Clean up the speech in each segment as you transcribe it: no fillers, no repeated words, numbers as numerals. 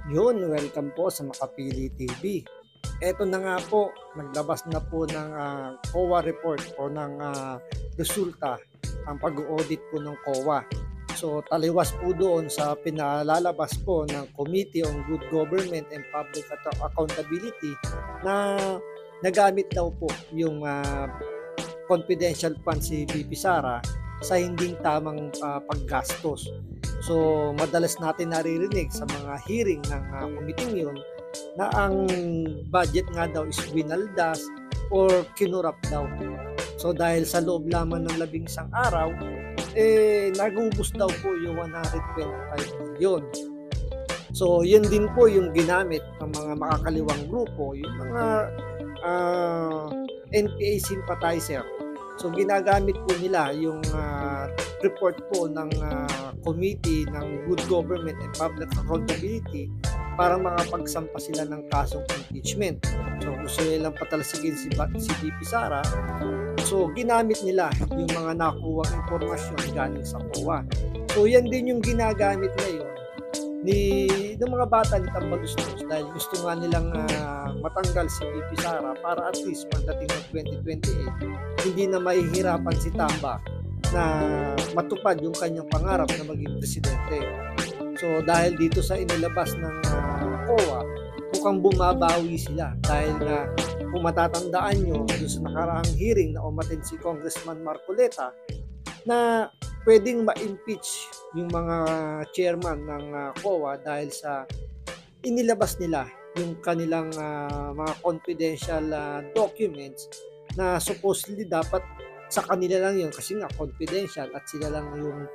Yun, welcome po sa Makapili TV. Eto na nga po, naglabas na po ng COA report o ng resulta ang pag-audit po ng COA. So taliwas po doon sa pinalalabas po ng Committee on Good Government and Public Accountability na nagamit daw po yung confidential fund si BP Sara sa hindi tamang paggastos. So madalas natin naririnig sa mga hearing ng committee yun na ang budget nga daw is winaldas or kinurap daw. So dahil sa loob lamang ng 11 araw, nagubos daw po yung 125 million. So yun din po yung ginamit ng mga makakaliwang grupo, yung mga NPA sympathizer. So ginagamit po nila yung report po ng Committee ng Good Government and Public Accountability para makapagsampa sila ng kasong impeachment. So gusto nilang patalsigin si BP Sara. So ginamit nila yung mga nakuha impormasyon galing sa COA. So yan din yung ginagamit ngayon ng mga bata ni Tambaluslos dahil gusto nga nilang matanggal si BP Sara para at least pagdating ng 2028 hindi na mahihirapan si Tamba na matupad yung kanyang pangarap na maging presidente. So dahil dito sa inilabas ng COA, mukhang bumabawi sila dahil na kung matatandaan nyo doon sa nakaraang hearing na umattend si Congressman Marcoleta na pwedeng ma-impeach yung mga chairman ng COA dahil sa inilabas nila yung kanilang mga confidential documents na supposedly dapat sa kanila lang yun kasi nga confidential at sila lang yung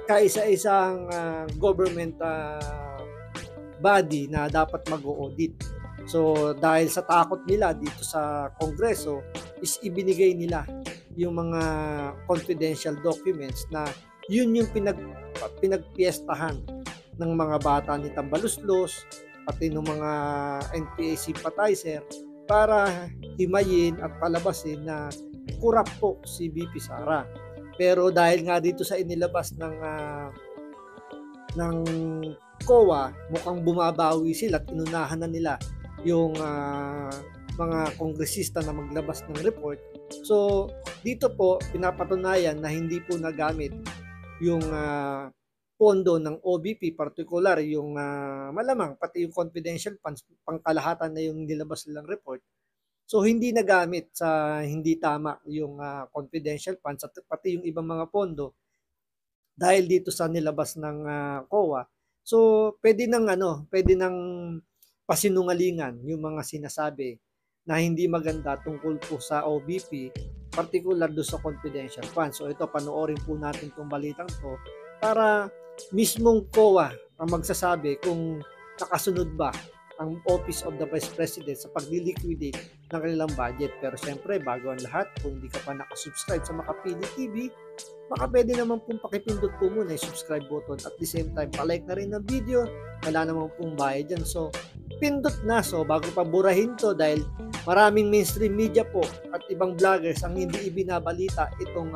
kaisa-isang government body na dapat mag-audit. So dahil sa takot nila dito sa Kongreso is ibinigay nila yung mga confidential documents na yun yung pinagpiestahan ng mga bata ni Tambaluslos pati ng mga NPA sympathizer para himayin at palabasin na kurap po si BP Sara. Pero dahil nga dito sa inilabas ng COA, mukhang bumabawi sila at inunahan na nila yung mga kongresista na maglabas ng report. So dito po pinapatunayan na hindi po nagamit yung pondo ng OBP, particular yung malamang pati yung confidential funds, pangkalahatan na yung nilabas nilang report. So hindi nagamit sa hindi tama yung confidential funds at pati yung ibang mga pondo dahil dito sa nilabas ng COA. So pwede nang pasinungalingan yung mga sinasabi na hindi maganda tungkol po sa OBP, particular do sa confidential funds. So ito, panoorin po natin itong balitang to para mismong COA ang magsasabi kung nakasunod ba ang Office of the Vice President sa pag-liquidate ng kanilang budget. Pero syempre, bago ang lahat, kung hindi ka pa nakasubscribe sa Makapili TV, baka pwede naman pong pakipindot po muna yung subscribe button at the same time, palike na rin ng video, wala naman pong bayad dyan. So, pindot na. So, bago pa burahin to dahil maraming mainstream media po at ibang vloggers ang hindi ibinabalita itong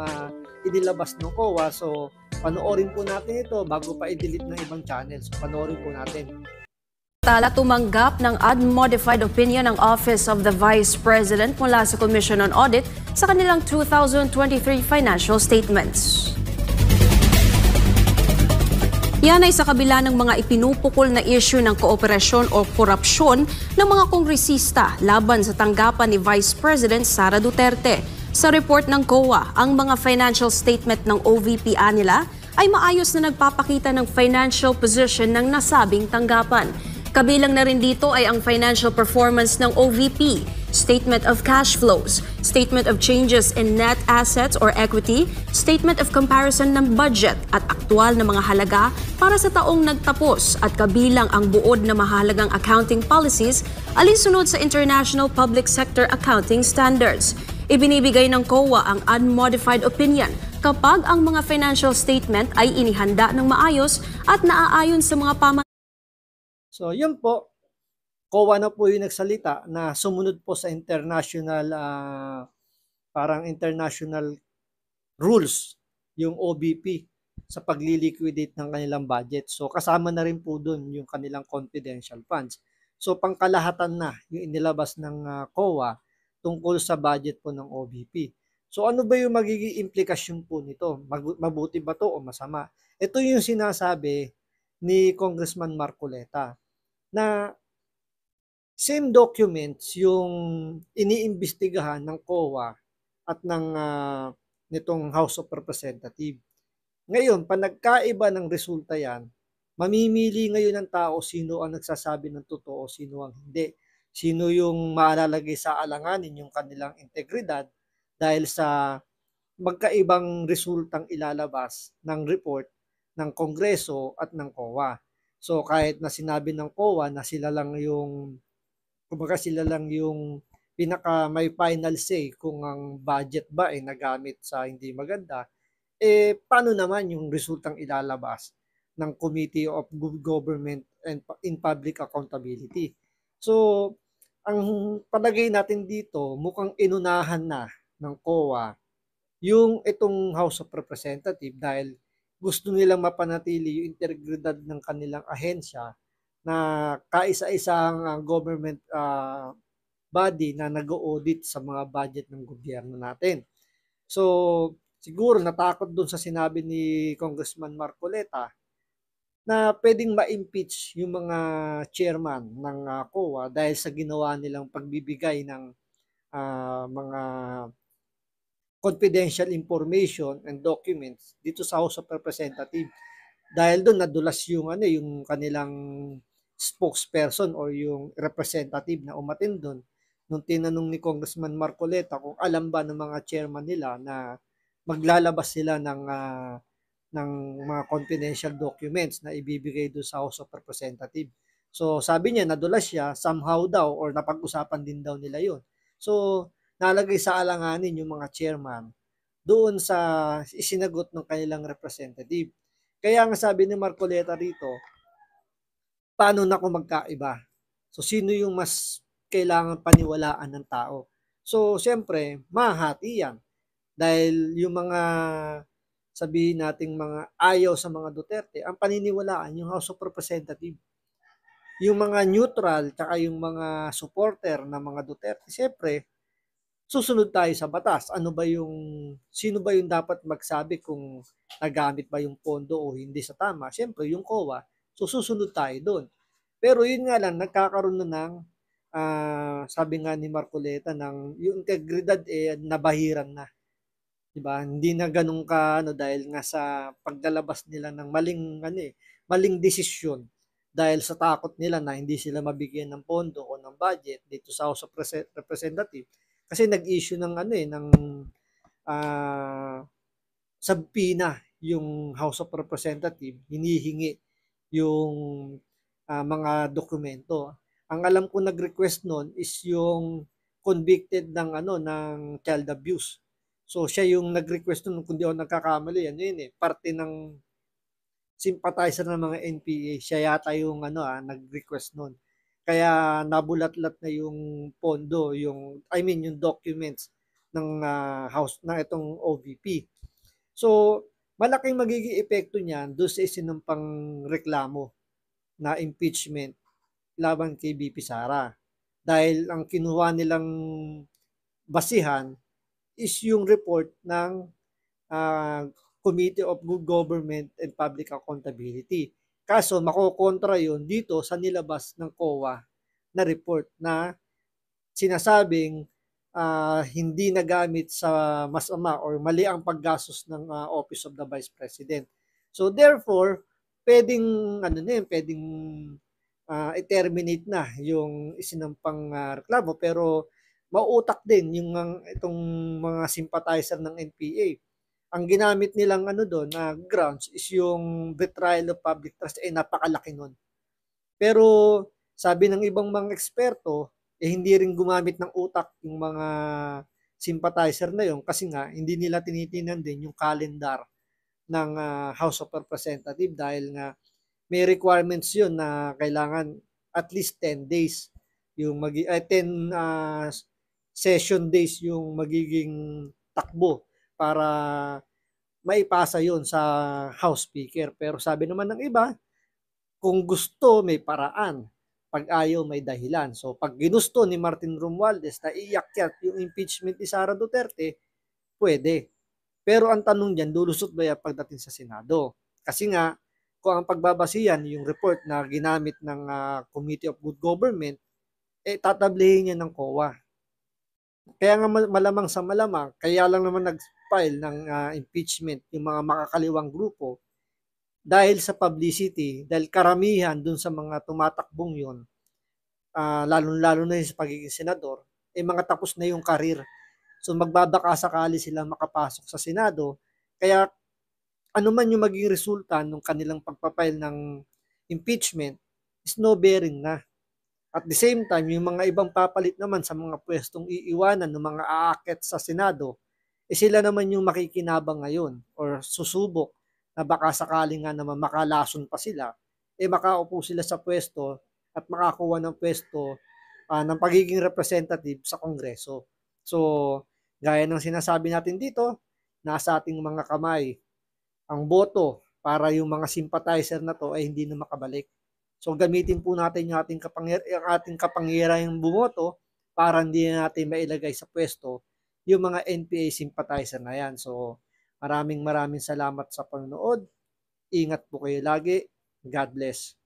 inilabas ng COA. So, panoorin po natin ito bago pa i-delete ng ibang channels. So, panoorin po natin. Tala tumanggap ng unmodified opinion ng Office of the Vice President mula sa Commission on Audit sa kanilang 2023 financial statements. Yan ay sa kabila ng mga ipinupukol na issue ng kooperasyon o korupsyon ng mga kongresista laban sa tanggapan ni Vice President Sara Duterte. Sa report ng COA, ang mga financial statement ng OVP nila ay maayos na nagpapakita ng financial position ng nasabing tanggapan. Kabilang na rin dito ay ang financial performance ng OVP, Statement of Cash Flows, Statement of Changes in Net Assets or Equity, Statement of Comparison ng Budget at aktwal na mga halaga para sa taong nagtapos at kabilang ang buod na mahalagang accounting policies alinsunod sa International Public Sector Accounting Standards. Ibinibigay ng COA ang unmodified opinion kapag ang mga financial statement ay inihanda ng maayos at naaayon sa mga So yun po, COA na po yung nagsalita na sumunod po sa international parang international rules yung OBP. sa pagli-liquidate ng kanilang budget. So kasama na rin po doon yung kanilang confidential funds. So pangkalahatan na yung inilabas ng COA tungkol sa budget po ng OVP. So ano ba yung magiging implikasyon po nito? Mabuti ba to o masama? Ito yung sinasabi ni Congressman Marcoleta na same documents yung iniimbestigahan ng COA at ng nitong House of Representatives. Ngayon, pag nagkaiba ng resulta yan, mamimili ngayon ng tao sino ang nagsasabi ng totoo, sino ang hindi. Sino yung maalalagay sa alanganin yung kanilang integridad dahil sa magkaibang resultang ilalabas ng report ng Kongreso at ng COA. So kahit na sinabi ng COA na sila lang yung pinaka may final say kung ang budget ba ay nagamit sa hindi maganda, paano naman yung resultang ilalabas ng Committee of Government and in Public Accountability? So, ang palagay natin dito, mukhang inunahan na ng COA yung itong House of Representatives dahil gusto nilang mapanatili yung integridad ng kanilang ahensya na kaisa-isang government body na nag-audit sa mga budget ng gobyerno natin. So, siguro natakot doon sa sinabi ni Congressman Marcoleta na pwedeng ma-impeach yung mga chairman ng COA dahil sa ginawa nilang pagbibigay ng mga confidential information and documents dito sa House of Representatives. Dahil doon nadulas yung yung kanilang spokesperson or yung representative na umatin doon nung tinanong ni Congressman Marcoleta kung alam ba ng mga chairman nila na maglalabas sila ng mga confidential documents na ibibigay doon sa House of Representatives. So sabi niya nadulas siya somehow daw or napag-usapan din daw nila yon. So nalagay sa alanganin yung mga chairman doon sa isinagot ng kanilang representative. Kaya nga sabi ni Marcoleta rito, paano na kung magkaiba? So sino yung mas kailangan paniwalaan ng tao? So siyempre, mahati yan. Dahil yung mga sabihin nating mga ayaw sa mga Duterte, ang paniniwalaan yung House of Representatives. Yung mga neutral, tsaka yung mga supporter ng mga Duterte, siyempre, susunod tayo sa batas. Sino ba yung dapat magsabi kung nagamit ba yung pondo o hindi sa tama? Siyempre, yung COA, so susunod tayo doon. Pero yun nga lang, nagkakaroon na ng, sabi nga ni Marcoleta, yung integridad nabahiran na. Diba? Hindi na ganun ka dahil nga sa paglalabas nila ng maling desisyon dahil sa takot nila na hindi sila mabigyan ng pondo o ng budget dito sa House of Representatives kasi nag-issue ng subpoena yung House of Representatives, hinihingi yung mga dokumento. Ang alam ko nag-request noon is yung convicted ng child abuse. So siya yung nag-request nun, kung di ako nagkakamali, parte ng sympathizer ng mga NPA. Siya yata yung nag-request nun. Kaya nabulat-lat na yung pondo, yung documents ng house na itong OVP. So malaking magiging epekto niyan doon sa isinumpang reklamo na impeachment laban kay BP Sara. Dahil ang kinuha nilang basihan is yung report ng Committee of Good Government and Public Accountability. Kaso makokontra yun dito sa nilabas ng COA na report na sinasabing hindi nagamit sa masama or mali ang paggastos ng Office of the Vice President. So therefore, pwedeng i-terminate na yung isinampang reklamo pero mauutak din yung itong mga sympathizer ng NPA. Ang ginamit nilang doon na grounds is yung betrayal of public trust napakalaki nun. Pero sabi ng ibang mga eksperto, hindi rin gumamit ng utak yung mga sympathizer na yun kasi nga hindi nila tinitinan din yung calendar ng House of Representatives dahil nga may requirements yun na kailangan at least 10 days yung 10 session days yung magiging takbo para maipasa yon sa House Speaker. Pero sabi naman ng iba, kung gusto may paraan, pag ayaw may dahilan. So pag ginusto ni Martin Romualdez na iakyat yung impeachment ni Sara Duterte, pwede. Pero ang tanong diyan, lulusot ba yan pagdating sa Senado? Kasi nga, kung ang pagbabasihan yung report na ginamit ng Committee of Good Government, tatablihin niya ng COA. Kaya nga malamang sa malamang, kaya lang naman nag-file ng impeachment yung mga makakaliwang grupo dahil sa publicity, dahil karamihan dun sa mga tumatakbong yun, lalo-lalo na yung sa pagiging senador, mga tapos na yung karir. So magbabaka sakali sila makapasok sa Senado. Kaya ano man yung maging resulta ng kanilang pagpapile ng impeachment is no bearing na. At the same time, yung mga ibang papalit naman sa mga pwestong iiwanan ng mga aakyat sa Senado, sila naman yung makikinabang ngayon or susubok na baka sakali nga naman makalason pa sila, makaupo sila sa pwesto at makakuha ng pwesto ng pagiging representative sa Kongreso. So, gaya ng sinasabi natin dito, nasa ating mga kamay ang boto para yung mga sympathizer na to ay hindi na makabalik. So gamitin po natin yung ating kapangyarihang bumoto para hindi natin mailagay sa pwesto yung mga NPA sympathizer na yan. So maraming salamat sa panonood. Ingat po kayo lagi. God bless.